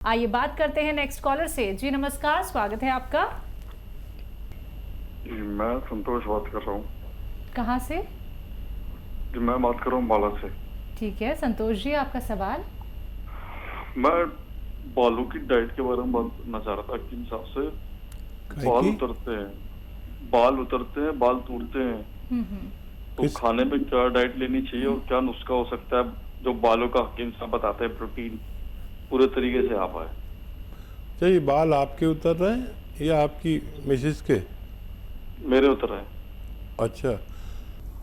आइए बात करते हैं नेक्स्ट कॉलर से। जी नमस्कार, स्वागत है आपका। जी मैं संतोष बात कर रहा हूँ। कहाँ से? जी मैं बात कर रहा हूँ बाला से। ठीक है संतोष जी, आपका सवाल। मैं बालों की डाइट के बारे में बात करना चाह रहा था। किस हिसाब से बाल उतरते हैं, बाल टूटते हैं, तो खाने में क्या डाइट लेनी चाहिए और क्या नुस्खा हो सकता है जो बालों का हकीम साहब बताते हैं प्रोटीन पूरे तरीके से आ पाए। चाहिए बाल आपके उतर रहे हैं या आपकी मिसेस के? मेरे उतर रहे हैं। अच्छा,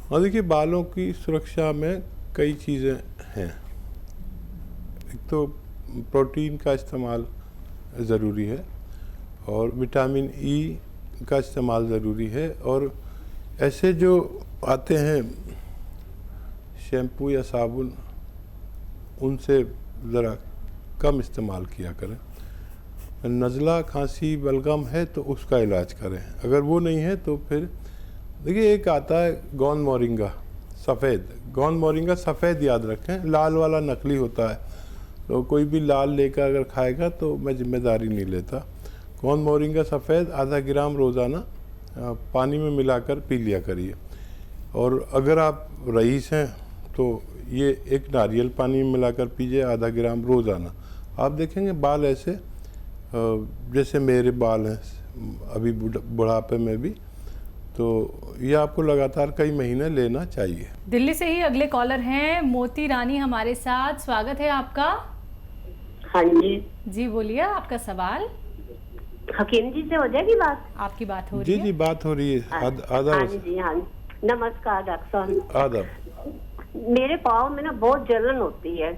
हाँ देखिए, बालों की सुरक्षा में कई चीज़ें हैं। एक तो प्रोटीन का इस्तेमाल ज़रूरी है और विटामिन ई का इस्तेमाल ज़रूरी है। और ऐसे जो आते हैं शैम्पू या साबुन, उनसे ज़रा कम इस्तेमाल किया करें। नज़ला, खांसी, बलगम है तो उसका इलाज करें। अगर वो नहीं है तो फिर देखिए, एक आता है गौन मोरिंगा सफ़ेद। गौन मोरिंगा सफ़ेद याद रखें, लाल वाला नकली होता है। तो कोई भी लाल लेकर अगर खाएगा तो मैं जिम्मेदारी नहीं लेता। गौन मोरिंगा सफ़ेद आधा ग्राम रोज़ाना पानी में मिलाकर पी लिया करिए। और अगर आप रईस हैं तो ये एक नारियल पानी में मिलाकर पीजिए आधा ग्राम रोज़ाना। आप देखेंगे बाल ऐसे जैसे मेरे बाल हैं अभी बुढ़ापे में भी, तो ये आपको लगातार कई महीने लेना चाहिए। दिल्ली से ही अगले कॉलर हैं मोती रानी हमारे साथ, स्वागत है आपका। हाँ जी। जी बोलिए, आपका सवाल। हकीम जी से हो जाएगी बात? आपकी बात हो रही है। जी बात हो रही है। आधा हाँ जी, हाँ। नमस्कार डॉक्टर साहब। आदाब। मेरे पाँव में ना बहुत जलन होती है,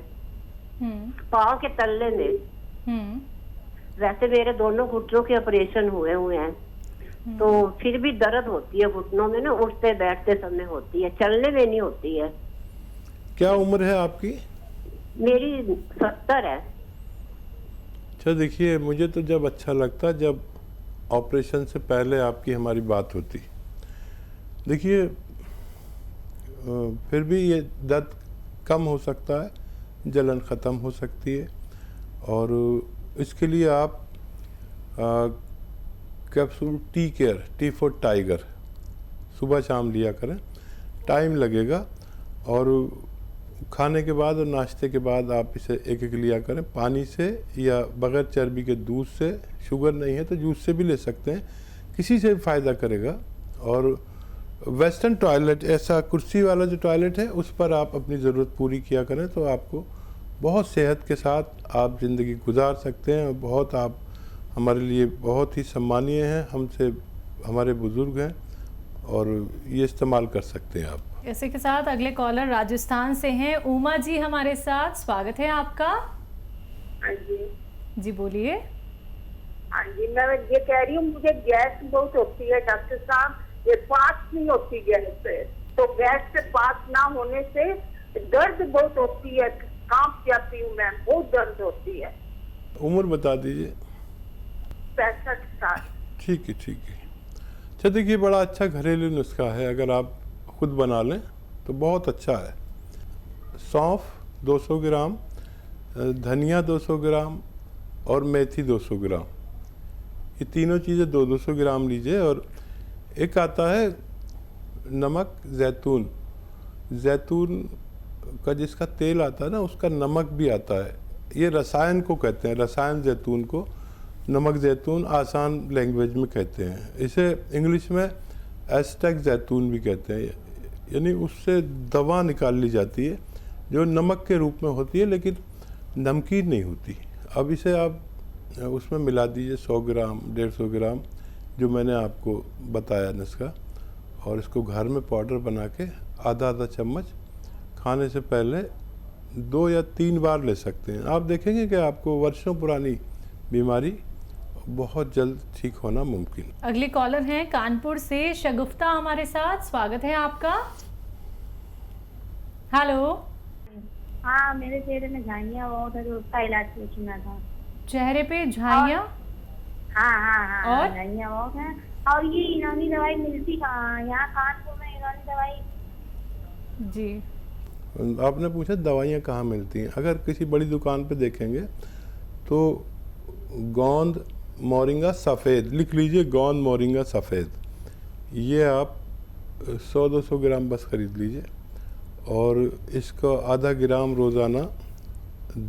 पाँव के तल्ले में। वैसे मेरे दोनों घुटनों के ऑपरेशन हुए हैं, तो फिर भी दर्द होती है घुटनों में ना, उठते बैठते समय होती है, चलने में नहीं होती है। क्या उम्र है आपकी? मेरी 70 है। अच्छा देखिए, मुझे तो जब अच्छा लगता जब ऑपरेशन से पहले आपकी हमारी बात होती। देखिए फिर भी ये दर्द कम हो सकता है, जलन ख़त्म हो सकती है। और इसके लिए आप capsule tea care, T for tiger, सुबह शाम लिया करें। टाइम लगेगा और खाने के बाद और नाश्ते के बाद आप इसे एक एक लिया करें, पानी से या बग़ैर चर्बी के दूध से। शुगर नहीं है तो जूस से भी ले सकते हैं, किसी से भी फ़ायदा करेगा। और वेस्टर्न टॉयलेट, ऐसा कुर्सी वाला जो टॉयलेट है, उस पर आप अपनी ज़रूरत पूरी किया करें तो आपको बहुत सेहत के साथ आप ज़िंदगी गुजार सकते हैं। और बहुत आप हमारे लिए बहुत ही सम्मानीय हैं, हमसे हमारे बुज़ुर्ग हैं और ये इस्तेमाल कर सकते हैं आप। इसी के साथ अगले कॉलर राजस्थान से हैं उमा जी हमारे साथ, स्वागत है आपका। हाँ जी। जी बोलिए। हाँ जी, मैं ये कह रही हूँ मुझे गैस बहुत होती है डॉक्टर साहब, ये पास नहीं होती गैस से, तो गैस से पास ना होने से दर्द बहुत होती है, कांप जाती हूँ मैं, बहुत दर्द होती है। उम्र बता दीजिए। 65 साल। ठीक है ठीक है। अच्छा देखिए, बड़ा अच्छा घरेलू नुस्खा है, अगर आप खुद बना लें तो बहुत अच्छा है। सौंफ 200 ग्राम, धनिया 200 ग्राम और मेथी 200 ग्राम, ये तीनों चीज़ें 200 ग्राम लीजिए। और एक आता है नमक जैतून, जैतून का जिसका तेल आता है ना, उसका नमक भी आता है। ये रसायन को कहते हैं, रसायन जैतून को नमक जैतून आसान लैंग्वेज में कहते हैं। इसे इंग्लिश में एस्टेक जैतून भी कहते हैं। यानी उससे दवा निकाल ली जाती है जो नमक के रूप में होती है लेकिन नमकीन नहीं होती। अब इसे आप उसमें मिला दीजिए 100 ग्राम 150 ग्राम, जो मैंने आपको बताया नुस्खा, और इसको घर में पाउडर बना के आधा आधा चम्मच खाने से पहले 2 या 3 बार ले सकते हैं। आप देखेंगे कि आपको वर्षों पुरानी बीमारी बहुत जल्द ठीक होना मुमकिन। अगले कॉलर हैं कानपुर से शगुफ्ता हमारे साथ, स्वागत है आपका। हेलो। हाँ, मेरे चेहरे में झाइयाँ बहुत है, तो उसका इलाज पूछना था। चेहरे पे झाइयाँ? हाँ, और झाइयाँ बहुत है। और ये यूनानी दवाई मिलती कहाँ है? यहाँ कानपुर में यूनानी दवाई? जी आपने पूछा दवाइयाँ कहाँ मिलती हैं। अगर किसी बड़ी दुकान पे देखेंगे तो गोंद मोरिंगा सफ़ेद लिख लीजिए, गोंद मोरिंगा सफ़ेद, ये आप 100-200 ग्राम बस ख़रीद लीजिए और इसको आधा ग्राम रोज़ाना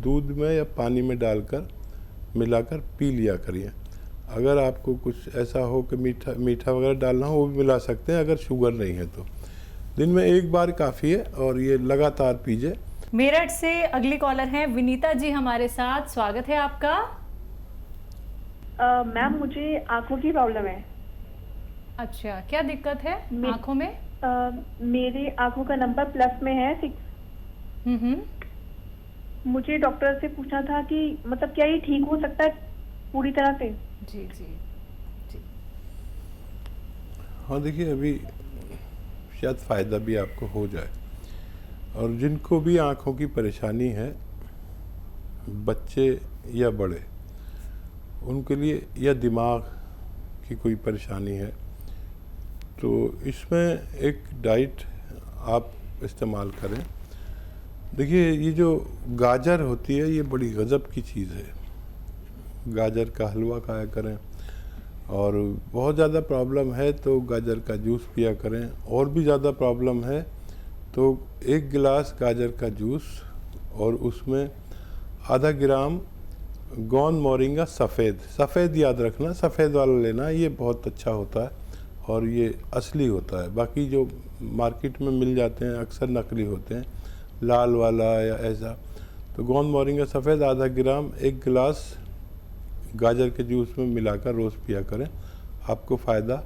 दूध में या पानी में डालकर मिलाकर पी लिया करिए। अगर आपको कुछ ऐसा हो कि मीठा वगैरह डालना हो वो भी मिला सकते हैं, अगर शुगर नहीं है तो। दिन में एक बार काफ़ी है और ये लगातार पीजिए। मेरठ से अगली कॉलर हैं विनीता जी हमारे साथ, स्वागत है आपका। मैम मुझे आंखों की प्रॉब्लम है। अच्छा, क्या दिक्कत है आंखों में? मेरे आंखों का नंबर प्लस में है 6। मुझे डॉक्टर से पूछना था कि मतलब क्या ये ठीक हो सकता है पूरी तरह से? जी जी जी। हाँ देखिए, अभी शायद फ़ायदा भी आपको हो जाए। और जिनको भी आँखों की परेशानी है, बच्चे या बड़े, उनके लिए, या दिमाग की कोई परेशानी है, तो इसमें एक डाइट आप इस्तेमाल करें। देखिए, ये जो गाजर होती है ये बड़ी गज़ब की चीज़ है। गाजर का हलवा खाया करें, और बहुत ज़्यादा प्रॉब्लम है तो गाजर का जूस पिया करें। और भी ज़्यादा प्रॉब्लम है तो 1 गिलास गाजर का जूस और उसमें आधा ग्राम गोंद मोरिंगा सफ़ेद याद रखना, सफ़ेद वाला लेना, ये बहुत अच्छा होता है और ये असली होता है। बाकी जो मार्केट में मिल जाते हैं अक्सर नकली होते हैं, लाल वाला या ऐसा। तो गोंद मोरिंगा सफ़ेद आधा ग्राम 1 गिलास गाजर के जूस में मिलाकर रोज़ पिया करें, आपको फ़ायदा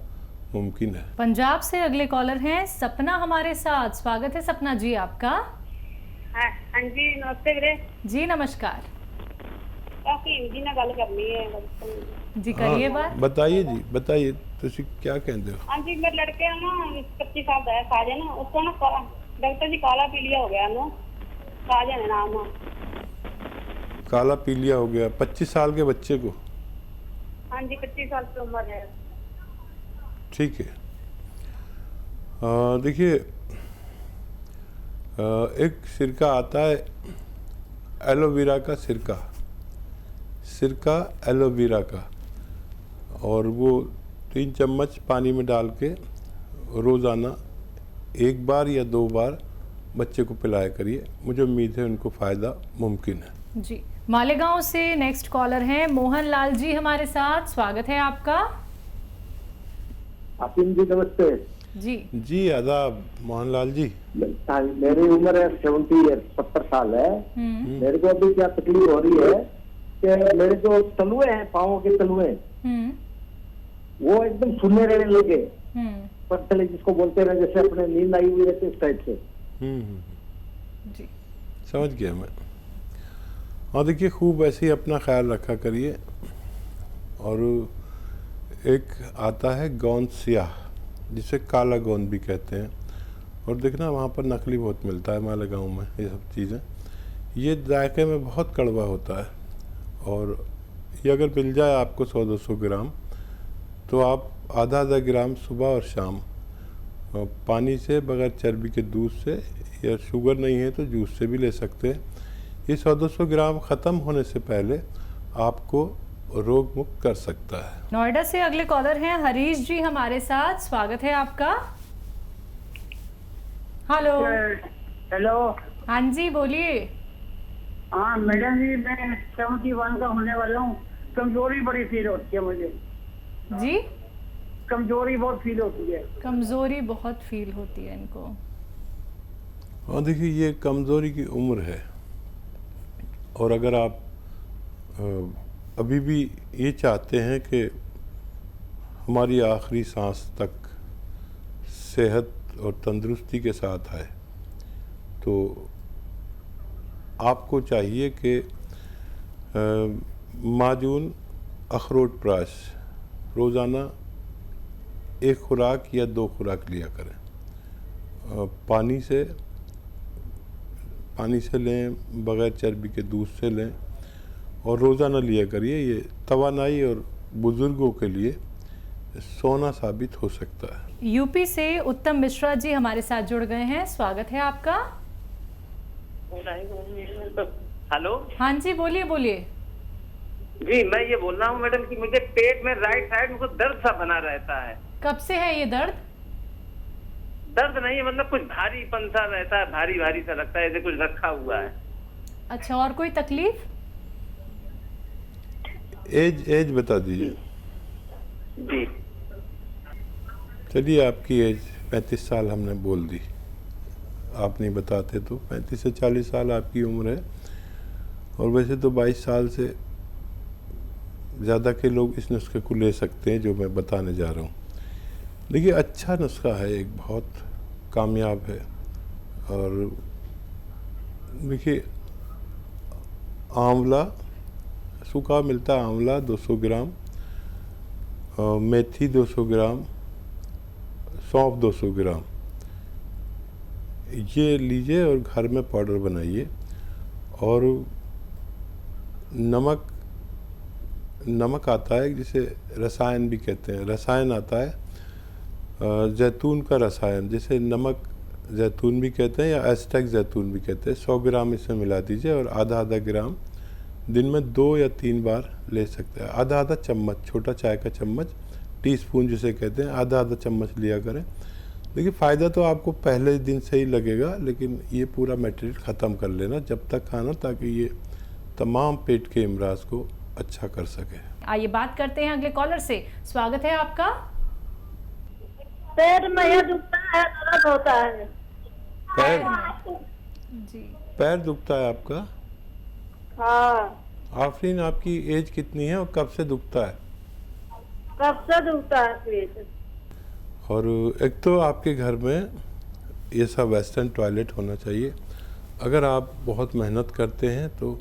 मुमकिन है। पंजाब से अगले कॉलर हैं सपना हमारे साथ, स्वागत है सपना जी आपका। हाँ जी नमस्ते वीरे जी नमस्कार काफी जी ना गल करनी है जी, करिए बात। बताइए जी, बताइए तुसी क्या कहते हो? हाँ जी मेरे लड़के ना 25 साल का है साजन, उसको ना डॉक्टर जी काला पीलिया हो गया ना, साजन है नाम। काला पीलिया हो गया 25 साल के बच्चे को? हाँ जी 25 साल की उम्र है। ठीक है। देखिए, एक सिरका आता है एलोवेरा का सिरका एलोवेरा का, और वो 3 चम्मच पानी में डाल के रोज़ाना 1 बार या 2 बार बच्चे को पिलाया करिए। मुझे उम्मीद है उनको फ़ायदा मुमकिन है जी। मालेगांव से नेक्स्ट कॉलर हैं मोहन लाल जी हमारे साथ, स्वागत है आपका। आसिम जी नमस्ते। जी आदाब मोहन लाल जी। मेरी उम्र है 70 ईयर, 70 साल है। मेरे को अभी क्या तकलीफ हो रही है कि मेरे जो तलुए हैं, पाँव के तलुए, वो एकदम सुनने रहने लगे, पत्थर जिसको बोलते हैं, जैसे अपने नींद आई हुई रहती है, इस टाइप से। जी समझ गया मैं। हाँ देखिए, खूब ऐसे ही अपना ख्याल रखा करिए। और एक आता है गोंद स्याह, जिसे काला गोंद भी कहते हैं, और देखना वहाँ पर नकली बहुत मिलता है मालेगांव में ये सब चीज़ें। ये जायके में बहुत कड़वा होता है, और ये अगर मिल जाए आपको 100-200 ग्राम, तो आप आधा ग्राम सुबह और शाम पानी से, बगैर चर्बी के दूध से, या शुगर नहीं है तो जूस से भी ले सकते हैं। ये 100-200 ग्राम ख़त्म होने से पहले आपको रोग मुक्त कर सकता है। नोएडा से अगले कॉलर हैं हरीश जी हमारे साथ, स्वागत है आपका। हेलो। हेलो। हाँ जी बोलिए। हाँ मैडम जी, मैं 71 का होने वाला हूँ। कमजोरी बड़ी फील होती है मुझे। जी? कमजोरी बहुत फील होती है। कमजोरी बहुत फील होती है इनको। हाँ देखिए, ये कमज़ोरी की उम्र है, और अगर आप अभी भी ये चाहते हैं कि हमारी आखिरी सांस तक सेहत और तंदुरुस्ती के साथ आए, तो आपको चाहिए कि माजून अखरोट प्राश रोज़ाना 1 खुराक या 2 खुराक लिया करें। पानी से लें, बग़ैर चर्बी के दूध से लें, और रोज़ाना लिया करिए। ये तवानाई और बुज़ुर्गों के लिए सोना साबित हो सकता है। यूपी से उत्तम मिश्रा जी हमारे साथ जुड़ गए हैं, स्वागत है आपका। हेलो। हाँ जी बोलिए बोलिए। जी मैं ये बोल रहा हूँ मैडम कि मुझे पेट में राइट साइड में कुछ दर्द सा बना रहता है। कब से है ये दर्द? दर्द नहीं है, मतलब कुछ भारीपन सा रहता है, भारी भारी सा लगता है, जैसे कुछ रखा हुआ है। अच्छा, और कोई तकलीफ? एज बता दीजिए। जी चलिए, आपकी एज 35 साल हमने बोल दी, आप नहीं बताते तो 35 से 40 साल आपकी उम्र है। और वैसे तो 22 साल से ज़्यादा के लोग इस नुस्खे को ले सकते हैं जो मैं बताने जा रहा हूँ। देखिए, अच्छा नुस्खा है, एक बहुत कामयाब है। और देखिए, आंवला, सूखा मिलता है आंवला 200 ग्राम, मेथी 200 ग्राम, सौंफ 200 ग्राम, ये लीजिए और घर में पाउडर बनाइए। और नमक आता है जिसे रसायन भी कहते हैं, रसायन आता है जैतून का रसायन, जिसे नमक जैतून भी कहते हैं या एस्टेक जैतून भी कहते हैं। 100 ग्राम इसमें मिला दीजिए और आधा ग्राम दिन में 2 या 3 बार ले सकते हैं। आधा चम्मच, छोटा चाय का चम्मच, टीस्पून जिसे कहते हैं, आधा चम्मच लिया करें। देखिए, फ़ायदा तो आपको पहले दिन से ही लगेगा, लेकिन ये पूरा मटेरियल ख़त्म कर लेना जब तक खाना, ताकि ये तमाम पेट के इमराज को अच्छा कर सके। आइए बात करते हैं अगले कॉलर से। स्वागत है आपका। पेट में ये दुखता है, दर्द होता है। पैर दुखता है आपका? हाँ। आफरीन, आपकी एज कितनी है और कब से दुखता है? कब से दुखता है पेट? और एक तो आपके घर में ये सब वेस्टर्न टॉयलेट होना चाहिए। अगर आप बहुत मेहनत करते हैं तो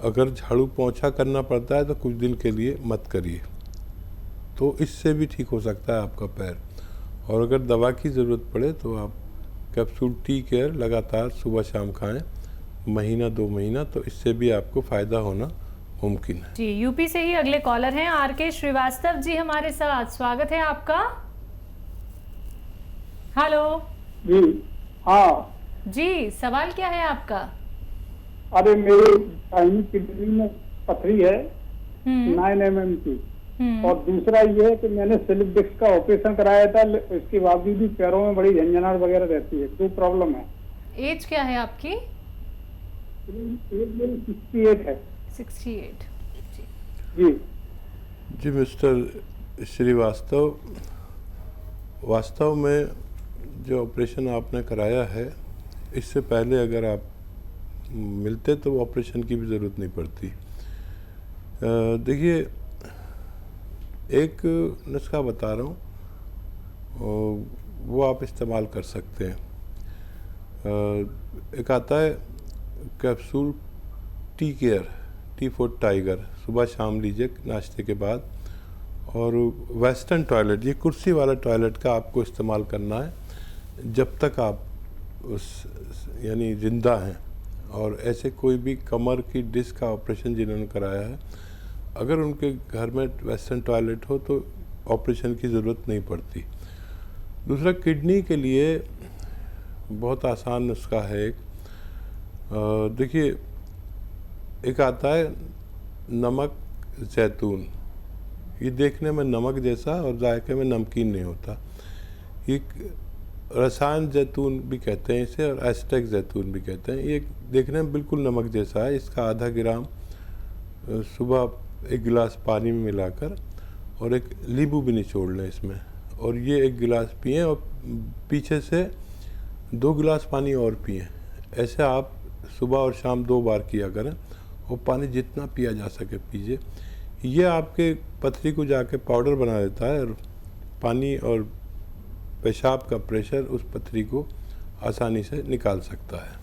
अगर झाड़ू पोंछा करना पड़ता है तो कुछ दिन के लिए मत करिए, तो इससे भी ठीक हो सकता है आपका पैर। और अगर दवा की ज़रूरत पड़े तो आप कैप्सूल टी केयर लगातार सुबह शाम खाएं, महीना 2 महीना, तो इससे भी आपको फ़ायदा होना मुमकिन है। जी, यूपी से ही अगले कॉलर हैं आर.के. श्रीवास्तव जी हमारे साथ। स्वागत है आपका। हेलो जी हाँ जी, सवाल क्या है आपका? अरे मेरे दाहिनी किडनी में पथरी है 9 mm की, और दूसरा ये है कि मैंने स्लिप डिस्क का ऑपरेशन कराया था, इसके बावजूद भी पैरों में बड़ी झंझनाहट वगैरह रहती है। 2 प्रॉब्लम है। एज क्या है आपकी? एज मेरी 68 है। 68 जी जी मिस्टर श्रीवास्तव, वास्तव में जो ऑपरेशन आपने कराया है, इससे पहले अगर आप मिलते तो ऑपरेशन की भी ज़रूरत नहीं पड़ती। देखिए, एक नुस्खा बता रहा हूँ, वो आप इस्तेमाल कर सकते हैं। एक आता है capsule tea care, T for tiger, सुबह शाम लीजिए नाश्ते के बाद। और वेस्टर्न टॉयलेट, ये कुर्सी वाला टॉयलेट का आपको इस्तेमाल करना है जब तक आप यानी ज़िंदा हैं। और ऐसे कोई भी कमर की डिस्क का ऑपरेशन जिन्होंने कराया है, अगर उनके घर में वेस्टर्न टॉयलेट हो तो ऑपरेशन की ज़रूरत नहीं पड़ती। दूसरा, किडनी के लिए बहुत आसान नुस्खा है एक। देखिए, एक आता है नमक जैतून, ये देखने में नमक जैसा और जायके में नमकीन नहीं होता। ये रसायन जैतून भी कहते हैं इसे, और एस्टेक जैतून भी कहते हैं। ये देखने में बिल्कुल नमक जैसा है। इसका आधा ग्राम सुबह 1 गिलास पानी में मिलाकर, और एक नींबू भी निचोड़ लें इसमें, और ये 1 गिलास पिएं और पीछे से 2 गिलास पानी और पिएं। ऐसे आप सुबह और शाम 2 बार किया करें, और पानी जितना पिया जा सके पीजिए। ये आपके पथरी को जाके पाउडर बना देता है, और पानी और पेशाब का प्रेशर उस पथरी को आसानी से निकाल सकता है।